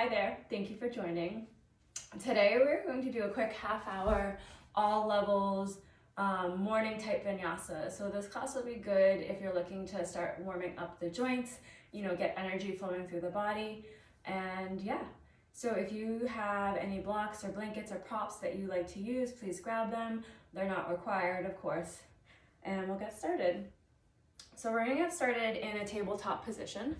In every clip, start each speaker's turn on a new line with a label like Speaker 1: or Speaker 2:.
Speaker 1: Hi there, thank you for joining. Today we're going to do a quick half hour, all levels, morning type vinyasa. So this class will be good if you're looking to start warming up the joints, get energy flowing through the body. And yeah, so if you have any blocks or blankets or props that you like to use, please grab them. They're not required, of course. And we'll get started. So we're gonna get started in a tabletop position.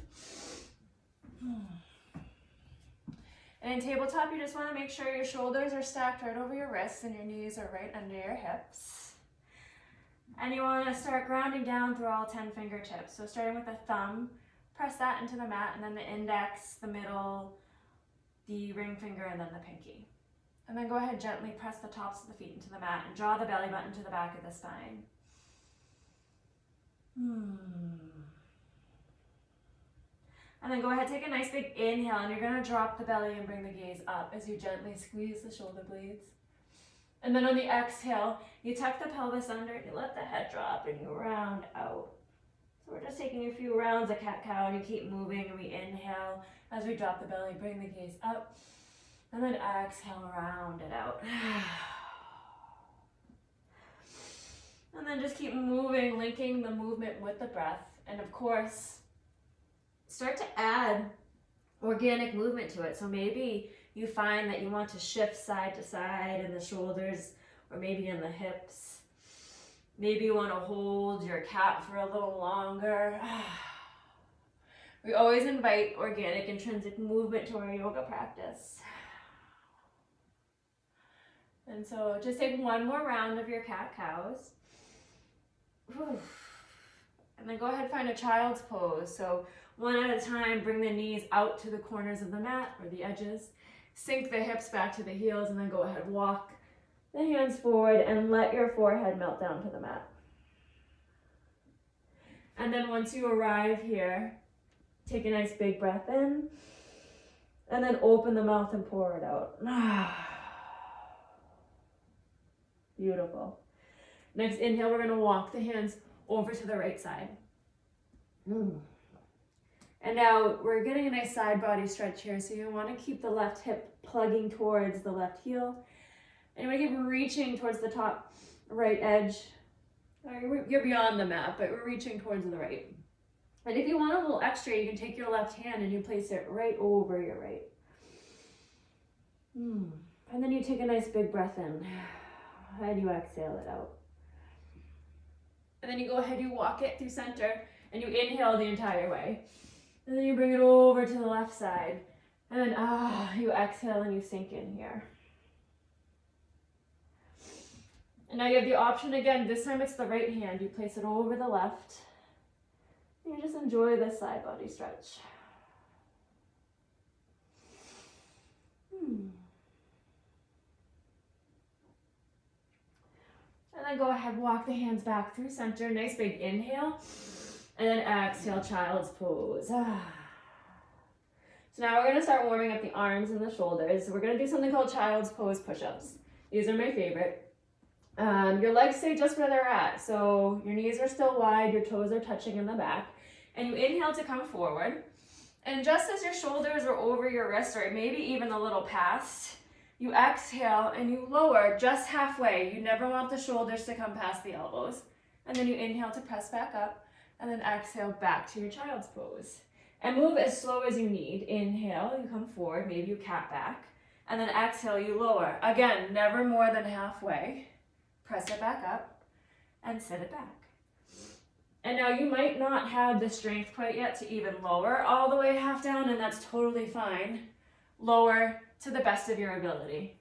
Speaker 1: And in tabletop, you just want to make sure your shoulders are stacked right over your wrists and your knees are right under your hips. And you want to start grounding down through all 10 fingertips. So starting with the thumb, press that into the mat, and then the index, the middle, the ring finger, and then the pinky. And then go ahead, gently press the tops of the feet into the mat and draw the belly button to the back of the spine. And then go ahead, take a nice big inhale, and you're gonna drop the belly and bring the gaze up as you gently squeeze the shoulder blades. And then on the exhale, you tuck the pelvis under, and you let the head drop, and you round out. So we're just taking a few rounds of cat-cow, and you keep moving, and we inhale as we drop the belly, bring the gaze up, and then exhale, round it out. And then just keep moving, linking the movement with the breath, and of course, start to add organic movement to it. So maybe you find that you want to shift side to side in the shoulders or maybe in the hips. Maybe you want to hold your cat for a little longer. We always invite organic, intrinsic movement to our yoga practice. And so just take one more round of your cat-cows. And then go ahead and find a child's pose. So one at a time, bring the knees out to the corners of the mat or the edges. Sink the hips back to the heels, and then go ahead, walk the hands forward and let your forehead melt down to the mat. And then once you arrive here, take a nice big breath in, and then open the mouth and pour it out. Beautiful. Next inhale, we're gonna walk the hands over to the right side. And now we're getting a nice side body stretch here. So you want to keep the left hip plugging towards the left heel. And you want to keep reaching towards the top right edge. You're beyond the mat, but we're reaching towards the right. And if you want a little extra, you can take your left hand and you place it right over your right. And then you take a nice big breath in. And you exhale it out. And then you go ahead, you walk it through center, and you inhale the entire way. And then you bring it over to the left side. And then you exhale and you sink in here. And now you have the option again, this time it's the right hand. You place it over the left. And you just enjoy this side body stretch. And then go ahead, walk the hands back through center. Nice big inhale. And then exhale, child's pose. So now we're going to start warming up the arms and the shoulders. So we're going to do something called child's pose push-ups. These are my favorite. Your legs stay just where they're at. So your knees are still wide, your toes are touching in the back. And you inhale to come forward. And just as your shoulders are over your wrists, or maybe even a little past, you exhale and you lower just halfway. You never want the shoulders to come past the elbows. And then you inhale to press back up. And then exhale back to your child's pose. And move as slow as you need. Inhale, you come forward, maybe you cat back. And then exhale, you lower. Again, never more than halfway. Press it back up and sit it back. And now you might not have the strength quite yet to even lower all the way half down, and that's totally fine. Lower to the best of your ability.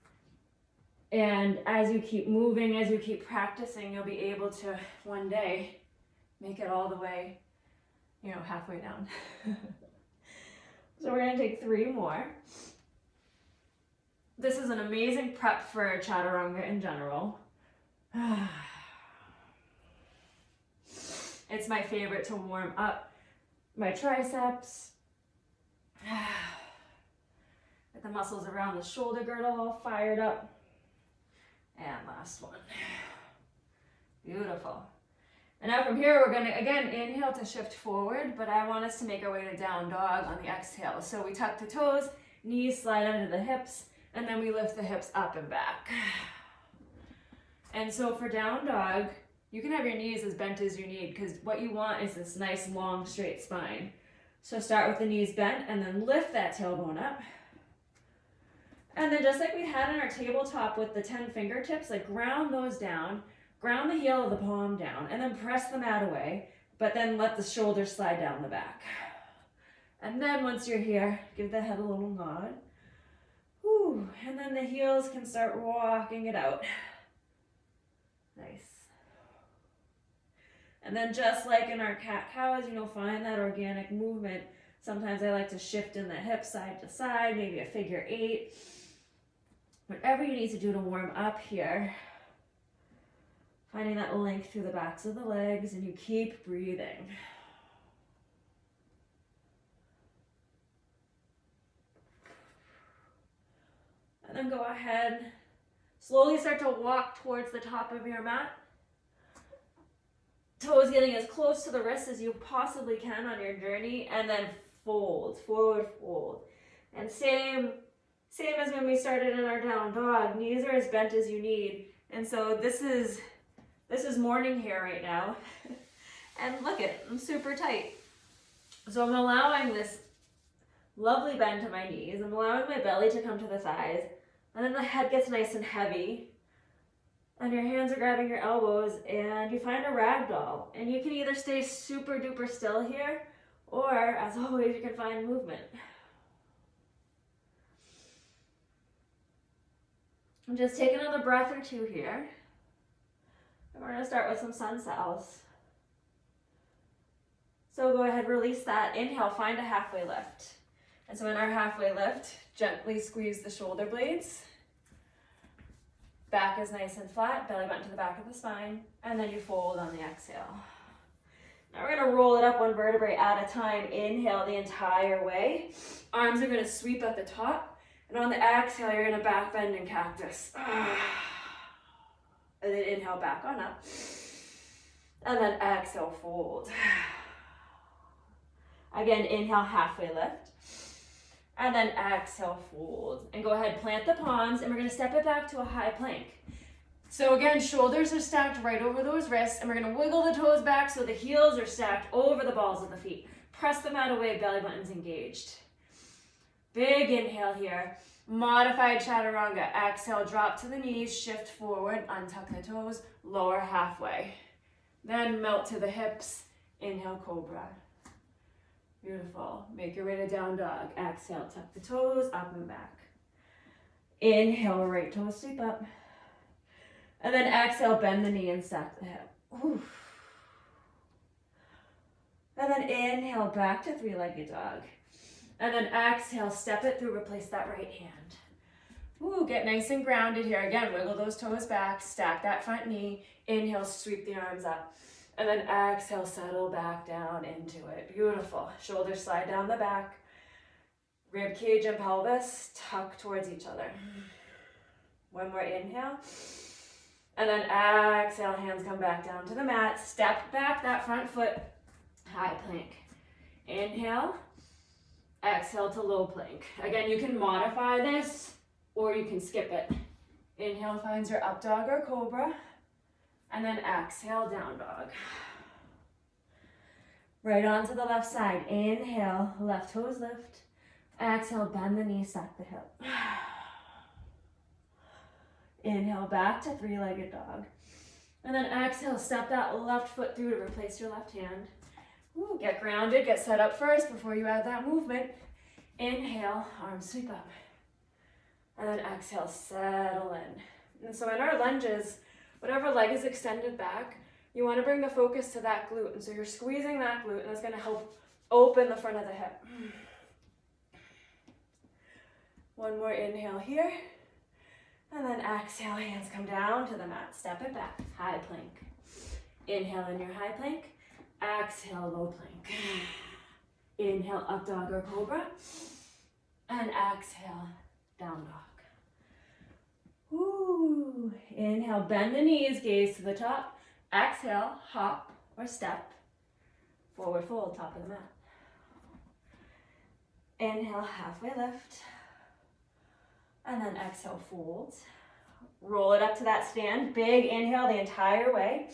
Speaker 1: And as you keep moving, as you keep practicing, you'll be able to one day make it all the way, halfway down. So we're gonna take 3 more. This is an amazing prep for chaturanga in general. It's my favorite to warm up my triceps. Get the muscles around the shoulder girdle all fired up. And last one. Beautiful. And now from here, we're gonna, again, inhale to shift forward, but I want us to make our way to down dog on the exhale. So we tuck the toes, Knees slide under the hips, and then we lift the hips up and back. And so for down dog, you can have your knees as bent as you need because what you want is this nice long straight spine. So start with the knees bent and then lift that tailbone up. And then just like we had in our tabletop with the 10 fingertips, like ground those down, ground the heel of the palm down, and then press the mat away, but then let the shoulders slide down the back. And then once you're here, give the head a little nod. Whew. And then the heels can start walking it out. Nice. And then just like in our cat-cows, find that organic movement. Sometimes I like to shift in the hips side to side, maybe a figure 8. Whatever you need to do to warm up here. Finding that length through the backs of the legs, and you keep breathing. And then go ahead, slowly start to walk towards the top of your mat. Toes getting as close to the wrists as you possibly can on your journey, and then fold, forward fold. And same as when we started in our down dog, knees are as bent as you need. And so this is morning here right now. And look it, I'm super tight. So I'm allowing this lovely bend to my knees. I'm allowing my belly to come to the thighs. And then the head gets nice and heavy. And your hands are grabbing your elbows, and you find a ragdoll. And you can either stay super duper still here, or as always, you can find movement. And just take another breath or two here. And we're gonna start with some sun cells. So go ahead, release that. Inhale, find a halfway lift. And so in our halfway lift, gently squeeze the shoulder blades. Back is nice and flat, belly button to the back of the spine, and then you fold on the exhale. Now we're gonna roll it up one vertebrae at a time. Inhale the entire way. Arms are gonna sweep at the top, and on the exhale, you're gonna back bend and cactus. And then inhale back on up, and then exhale, fold. Again, inhale, halfway lift. And then exhale, fold. And go ahead, plant the palms, and we're gonna step it back to a high plank. So again, shoulders are stacked right over those wrists, and we're gonna wiggle the toes back so the heels are stacked over the balls of the feet. Press the mat away, belly button's engaged. Big inhale here. Modified chaturanga. Exhale, drop to the knees, shift forward, untuck the toes, lower halfway. Then melt to the hips, inhale, cobra. Beautiful. Make your way to down dog. Exhale, tuck the toes, up and back. Inhale, right toes sweep up. And then exhale, bend the knee and stack the hip. Oof. And then inhale, back to three-legged dog. And then exhale, step it through, replace that right hand. Ooh, get nice and grounded here. Again, wiggle those toes back, stack that front knee. Inhale, sweep the arms up. And then exhale, settle back down into it. Beautiful. Shoulders slide down the back. Rib cage and pelvis tuck towards each other. One more inhale. And then exhale, hands come back down to the mat. Step back that front foot, high plank. Inhale, exhale to low plank. Again, you can modify this or you can skip it. Inhale finds your up dog or cobra. And then exhale, down dog. Right onto the left side. Inhale, left toes lift. Exhale, bend the knee, stack the hip. Inhale, back to three-legged dog. And then exhale, step that left foot through to replace your left hand. Ooh, get grounded, get set up first before you add that movement. Inhale, arms sweep up. And then exhale, settle in. And so in our lunges, whatever leg is extended back, you want to bring the focus to that glute. And so you're squeezing that glute, and that's going to help open the front of the hip. One more inhale here. And then exhale, hands come down to the mat. Step it back, high plank. Inhale in your high plank. Exhale, low plank. Inhale, up dog or cobra. And exhale, down dog. Ooh. Inhale, bend the knees, gaze to the top. Exhale, hop or step. Forward fold, top of the mat. Inhale, halfway lift. And then exhale, fold. Roll it up to that stand. Big inhale the entire way.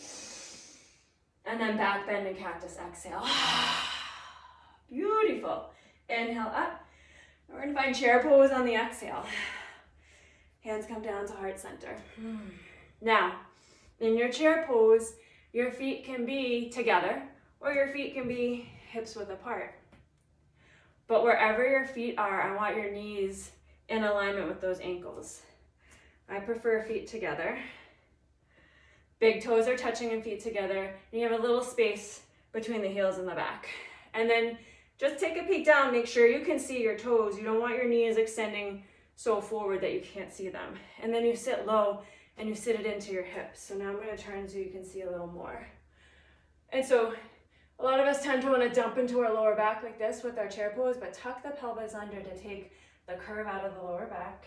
Speaker 1: And then back bend and cactus, exhale. Beautiful. Inhale up. We're gonna find chair pose on the exhale. Hands come down to heart center. Now, in your chair pose, your feet can be together or your feet can be hips width apart. But wherever your feet are, I want your knees in alignment with those ankles. I prefer feet together. Big toes are touching and feet together. And you have a little space between the heels and the back. And then just take a peek down, make sure you can see your toes. You don't want your knees extending so forward that you can't see them. And then you sit low and you sit it into your hips. So now I'm gonna turn so you can see a little more. And so a lot of us tend to wanna dump into our lower back like this with our chair pose, but tuck the pelvis under to take the curve out of the lower back.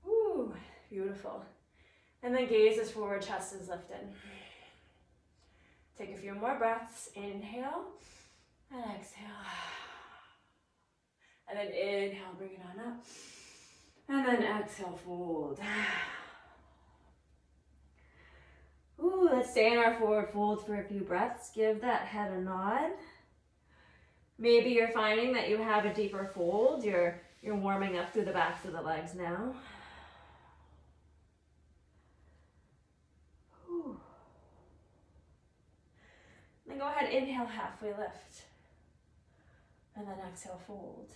Speaker 1: Ooh, beautiful. And then gaze is forward, chest is lifted. Take a few more breaths. Inhale and exhale. And then inhale, bring it on up. And then exhale, fold. Ooh, let's stay in our forward fold for a few breaths. Give that head a nod. Maybe you're finding that you have a deeper fold. You're warming up through the backs of the legs now. Ooh. Then go ahead, inhale, halfway lift. And then exhale, fold.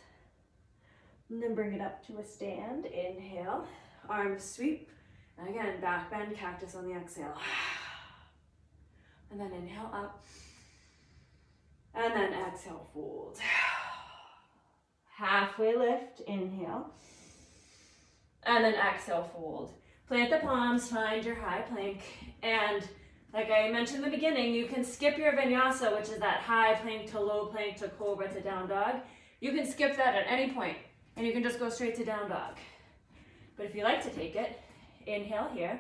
Speaker 1: And then bring it up to a stand. Inhale, arms sweep. And again, back bend, cactus on the exhale. And then inhale up. And then exhale, fold. Halfway lift, inhale. And then exhale, fold. Plant the palms, find your high plank. And like I mentioned in the beginning, you can skip your vinyasa, which is that high plank to low plank to cobra to down dog. You can skip that at any point, and you can just go straight to down dog. But if you like to take it, inhale here,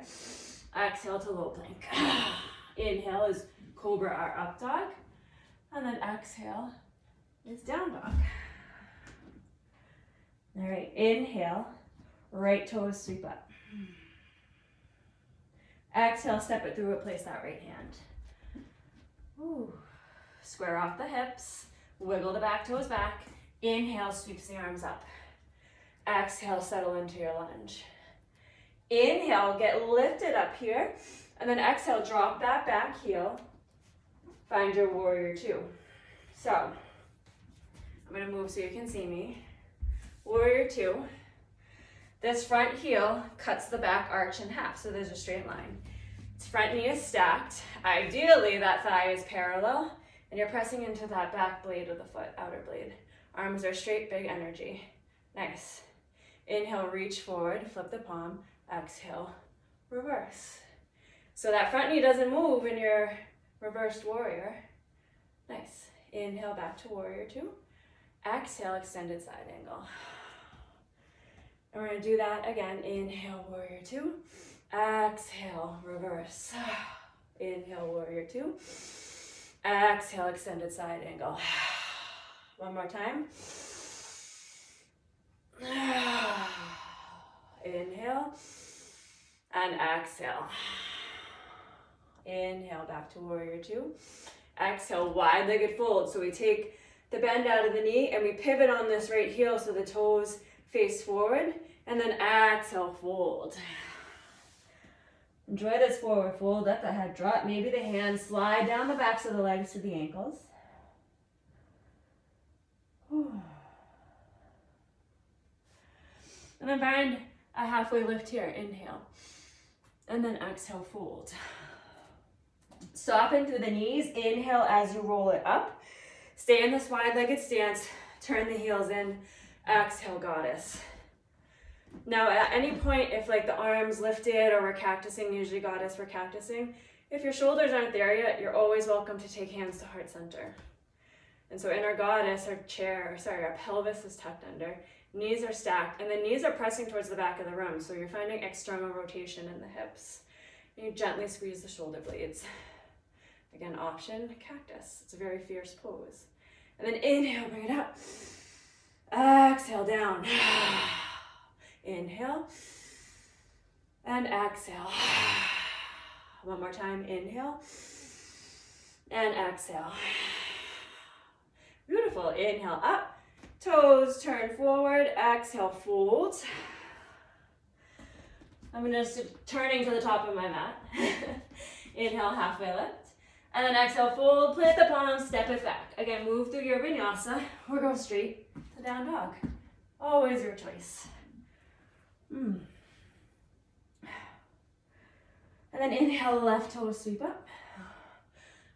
Speaker 1: exhale to low plank. Inhale is cobra or up dog, and then exhale is down dog. All right, inhale, right toes sweep up. Exhale, step it through, replace that right hand. Ooh. Square off the hips, wiggle the back toes back. Inhale, sweeps the arms up. Exhale, settle into your lunge. Inhale, get lifted up here. And then exhale, drop that back heel. Find your warrior two. So, I'm gonna move so you can see me. Warrior two. This front heel cuts the back arch in half, so there's a straight line. Its front knee is stacked. Ideally, that thigh is parallel, and you're pressing into that back blade of the foot, outer blade. Arms are straight, big energy. Nice. Inhale, reach forward, flip the palm. Exhale, reverse. So that front knee doesn't move in your reversed warrior. Nice. Inhale, back to warrior two. Exhale, extended side angle. And we're gonna do that again. Inhale, warrior two. Exhale, reverse. Inhale, warrior two. Exhale, extended side angle. One more time. Inhale and exhale. Inhale, back to warrior two. Exhale, wide-legged fold. So we take the bend out of the knee and we pivot on this right heel so the toes face forward, and then exhale, fold. Enjoy this forward fold, let the head drop. Maybe the hands slide down the backs of the legs to the ankles. And then find a halfway lift here, inhale. And then exhale, fold. Soften through the knees, inhale as you roll it up. Stay in this wide-legged stance, turn the heels in, exhale, goddess. Now at any point, if like the arms lifted or we're cactusing, usually goddess we're cactusing, if your shoulders aren't there yet, you're always welcome to take hands to heart center. And so in our goddess, our pelvis is tucked under, knees are stacked, and the knees are pressing towards the back of the room, so you're finding external rotation in the hips. And you gently squeeze the shoulder blades. Again, option, cactus. It's a very fierce pose. And then inhale, bring it up. Exhale, down. Inhale. And exhale. One more time, inhale. And exhale. Beautiful, inhale up. Toes turn forward, exhale, fold. I'm just turning to the top of my mat. Inhale, halfway lift. And then exhale, fold, plant the palms, step it back. Again, move through your vinyasa or go straight to down dog. Always your choice. And then inhale, left toe sweep up.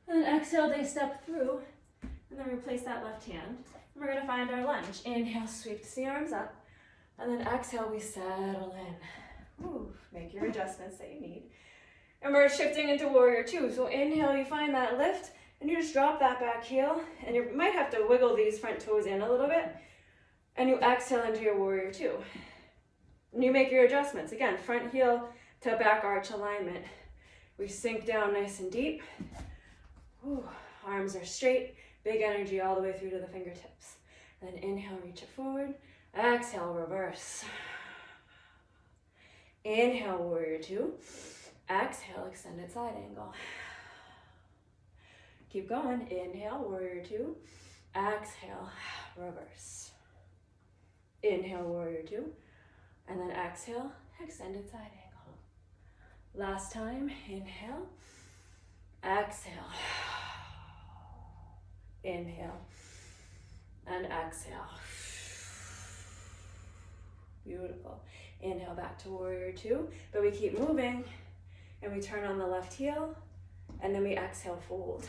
Speaker 1: And then exhale, they step through. And then replace that left hand. And we're gonna find our lunge. Inhale, sweep the arms up. And then exhale, we settle in. Ooh, make your adjustments that you need. And we're shifting into warrior two. So inhale, you find that lift, and you just drop that back heel, and you might have to wiggle these front toes in a little bit, and you exhale into your warrior two. And you make your adjustments. Again, front heel to back arch alignment. We sink down nice and deep. Ooh, arms are straight, big energy all the way through to the fingertips. Then inhale, reach it forward. Exhale, reverse. Inhale, warrior two. Exhale, extended side angle. Keep going. Inhale, warrior two. Exhale, reverse. Inhale, warrior two. And then exhale, extended side angle. Last time, inhale. Exhale. Inhale. And exhale. Beautiful. Inhale back to warrior two. But we keep moving. And we turn on the left heel, and then we exhale, fold.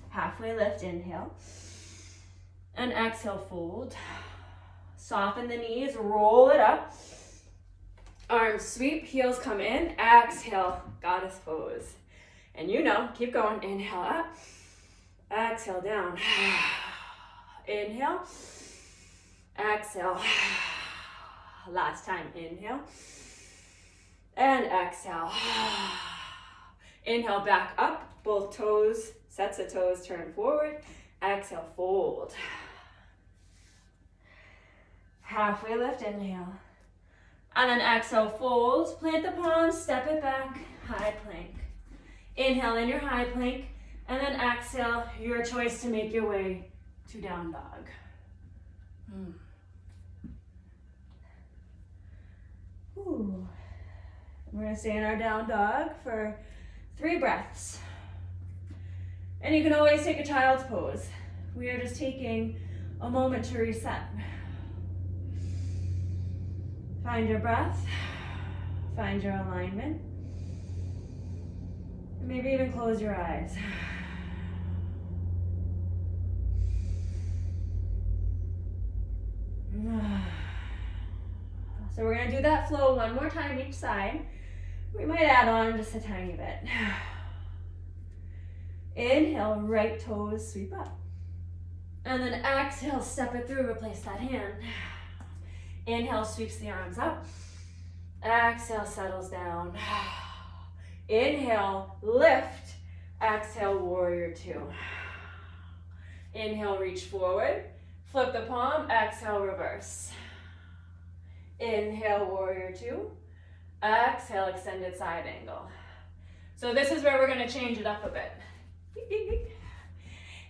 Speaker 1: Halfway lift, inhale. And exhale, fold. Soften the knees, roll it up. Arms sweep, heels come in. Exhale, goddess pose. And you know, keep going. Inhale up. Exhale down. Inhale. Exhale. Last time, inhale. And exhale. Inhale, back up. Both toes, sets of toes turn forward. Exhale, fold. Halfway lift, inhale. And then exhale, fold. Plant the palms, step it back. High plank. Inhale in your high plank. And then exhale, your choice to make your way to down dog. Ooh. We're gonna stay in our down dog for 3 breaths. And you can always take a child's pose. We are just taking a moment to reset. Find your breath, find your alignment, and maybe even close your eyes. So we're gonna do that flow one more time each side. We might add on just a tiny bit. Inhale, right toes sweep up. And then exhale, step it through, replace that hand. Inhale, sweeps the arms up. Exhale, settles down. Inhale, lift. Exhale, warrior two. Inhale, reach forward. Flip the palm, exhale, reverse. Inhale, warrior two. Exhale, extended side angle. So this is where we're gonna change it up a bit.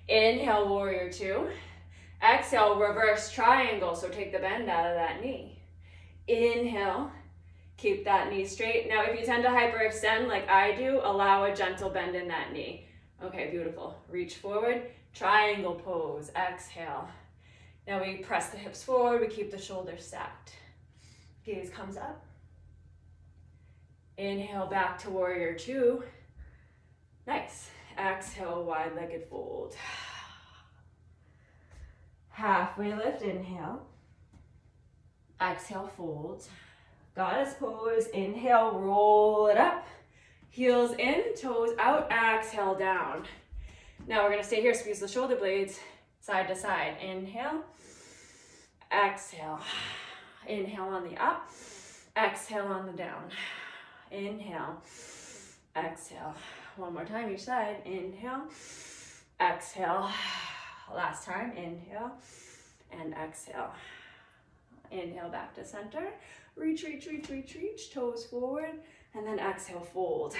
Speaker 1: Inhale, warrior two. Exhale, reverse triangle, so take the bend out of that knee. Inhale, keep that knee straight. Now, if you tend to hyperextend like I do, allow a gentle bend in that knee. Okay, beautiful. Reach forward, triangle pose, exhale. Now we press the hips forward, we keep the shoulders stacked. Gaze comes up. Inhale, back to warrior two. Nice. Exhale, wide-legged fold. Halfway lift, inhale. Exhale, fold. Goddess pose, inhale, roll it up. Heels in, toes out, exhale, down. Now we're gonna stay here, squeeze the shoulder blades side to side. Inhale, exhale. Inhale on the up, exhale on the down. Inhale, exhale. One more time each side. Inhale, exhale. Last time, inhale and exhale. Inhale back to center. Reach, reach, reach, reach, reach. Toes forward. And then exhale, fold.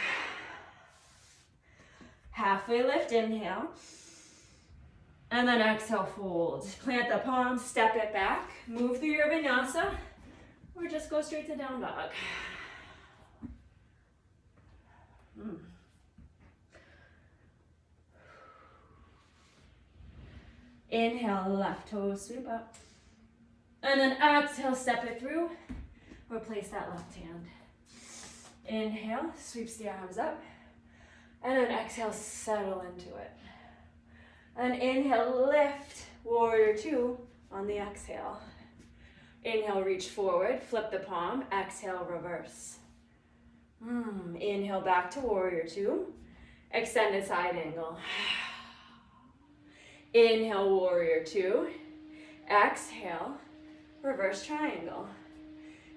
Speaker 1: Halfway lift, inhale. And then exhale, fold. Plant the palms, step it back. Move through your vinyasa. Or just go straight to down dog. Inhale, left toes sweep up. And then exhale, step it through. Replace that left hand. Inhale, sweeps the arms up. And then exhale, settle into it. And inhale, lift, warrior two on the exhale. Inhale, reach forward, flip the palm, exhale, reverse. Inhale, back to warrior two. Extended side angle. Inhale, warrior two. Exhale, reverse triangle.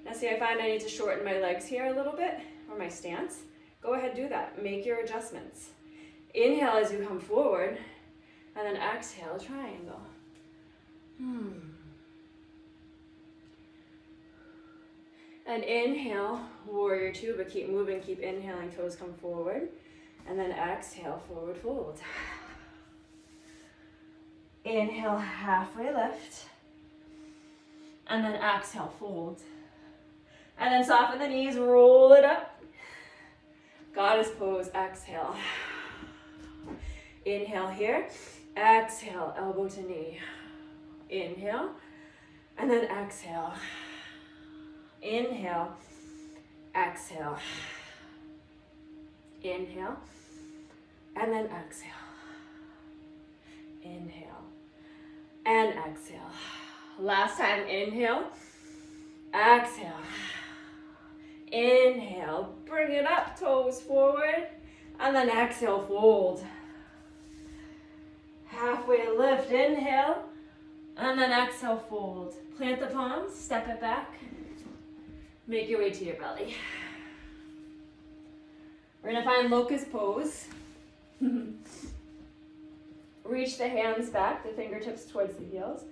Speaker 1: Now see, I find I need to shorten my legs here a little bit, or my stance. Go ahead, do that. Make your adjustments. Inhale as you come forward, and then exhale, triangle. And inhale, warrior two, but keep moving, keep inhaling, toes come forward. And then exhale, forward fold. Inhale, halfway lift. And then exhale, fold. And then soften the knees, roll it up. Goddess pose, exhale. Inhale here, exhale, elbow to knee. Inhale, and then exhale. Inhale, exhale. Inhale, and then exhale. Inhale, and exhale. Last time, inhale, exhale. Inhale, bring it up, toes forward, and then exhale, fold. Halfway lift, inhale, and then exhale, fold. Plant the palms, step it back. Make your way to your belly. We're gonna find locust pose. Reach the hands back, the fingertips towards the heels.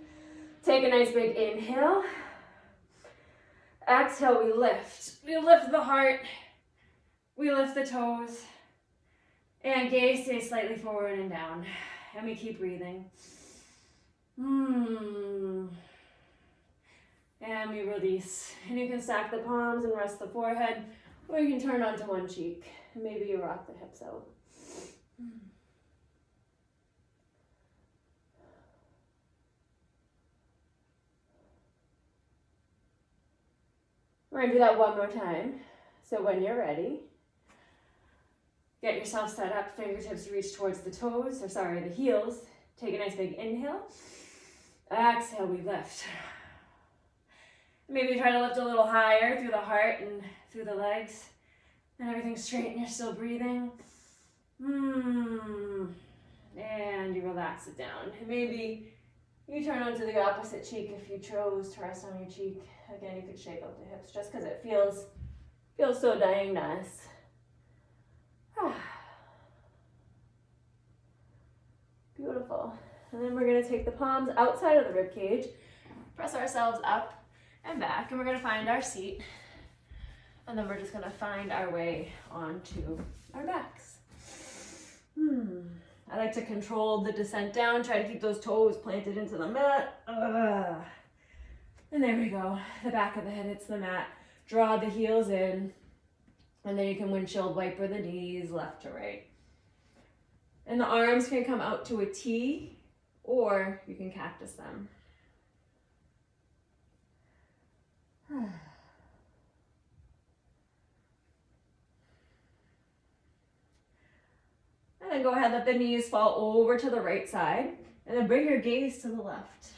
Speaker 1: Take a nice big inhale. Exhale, we lift. We lift the heart. We lift the toes. And gaze stays slightly forward and down. And we keep breathing. And we release. And you can stack the palms and rest the forehead, or you can turn onto one cheek. And maybe you rock the hips out. We're gonna do that one more time. So when you're ready, get yourself set up, fingertips reach towards the toes, the heels. Take a nice big inhale. Exhale, we lift. Maybe try to lift a little higher through the heart and through the legs. And everything's straight and you're still breathing. And you relax it down. Maybe you turn onto the opposite cheek if you chose to rest on your cheek. Again, you could shake out the hips just because it feels so dang nice. Beautiful. And then we're going to take the palms outside of the rib cage, press ourselves up and back, and we're going to find our seat. And then we're just going to find our way onto our backs. I like to control the descent down, try to keep those toes planted into the mat. And there we go. The back of the head hits the mat. Draw the heels in. And then you can windshield wiper the knees left to right. And the arms can come out to a T, or you can cactus them. And then go ahead, let the knees fall over to the right side, and then bring your gaze to the left.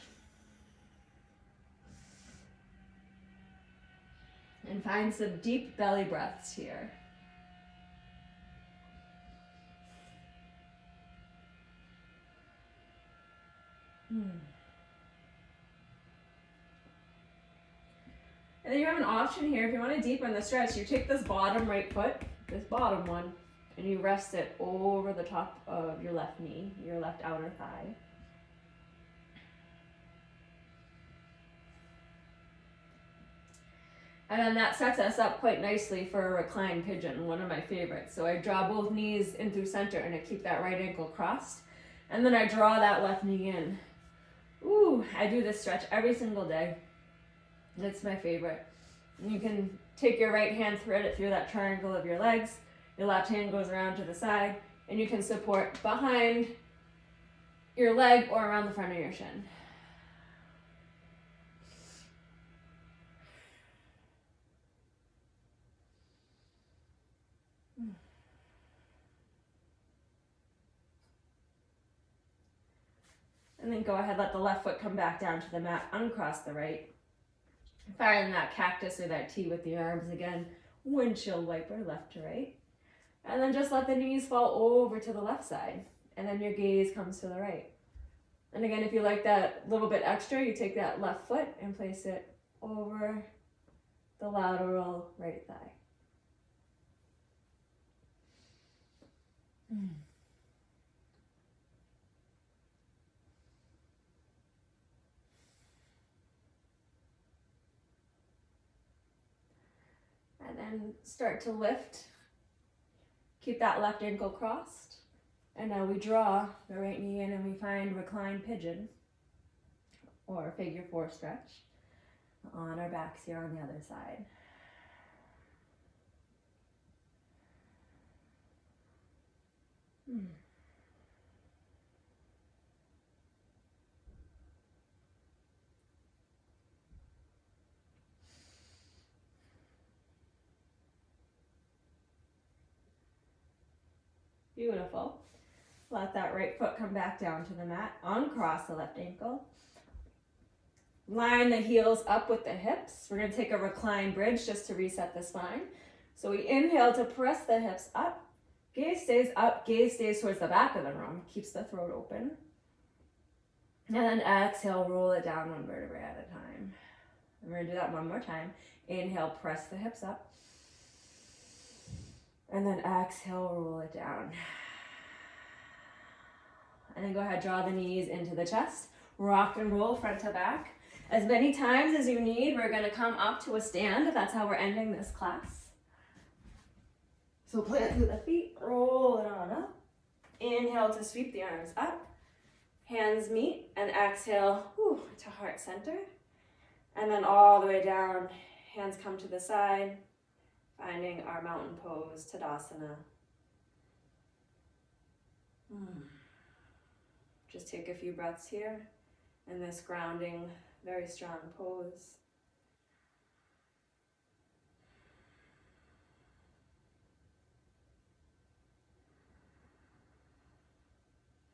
Speaker 1: And find some deep belly breaths here. And then you have an option here. If you want to deepen the stretch, you take this bottom right foot, this bottom one, and you rest it over the top of your left knee, your left outer thigh. And then that sets us up quite nicely for a reclined pigeon, one of my favorites. So I draw both knees in through center and I keep that right ankle crossed. And then I draw that left knee in. Ooh, I do this stretch every single day. It's my favorite. And you can take your right hand, thread it through that triangle of your legs. Your left hand goes around to the side, and you can support behind your leg or around the front of your shin. And then go ahead, let the left foot come back down to the mat, uncross the right. Firing that cactus or that T with the arms again, windshield wiper, left to right. And then just let the knees fall over to the left side. And then your gaze comes to the right. And again, if you like that little bit extra, you take that left foot and place it over the lateral right thigh. And then start to lift. Keep that left ankle crossed. And now we draw the right knee in and we find reclined pigeon or figure four stretch on our backs here on the other side. Beautiful. Let that right foot come back down to the mat. Uncross the left ankle. Line the heels up with the hips. We're going to take a reclined bridge just to reset the spine. So we inhale to press the hips up. Gaze stays up. Gaze stays towards the back of the room. Keeps the throat open. And then exhale, roll it down one vertebrae at a time. And we're going to do that one more time. Inhale, press the hips up. And then exhale, roll it down. And then go ahead, draw the knees into the chest. Rock and roll front to back. As many times as you need, we're going to come up to a stand. That's how we're ending this class. So plant through the feet, roll it on up. Inhale to sweep the arms up. Hands meet, and exhale to heart center. And then all the way down, hands come to the side. Finding our mountain pose, Tadasana. Just take a few breaths here in this grounding, very strong pose.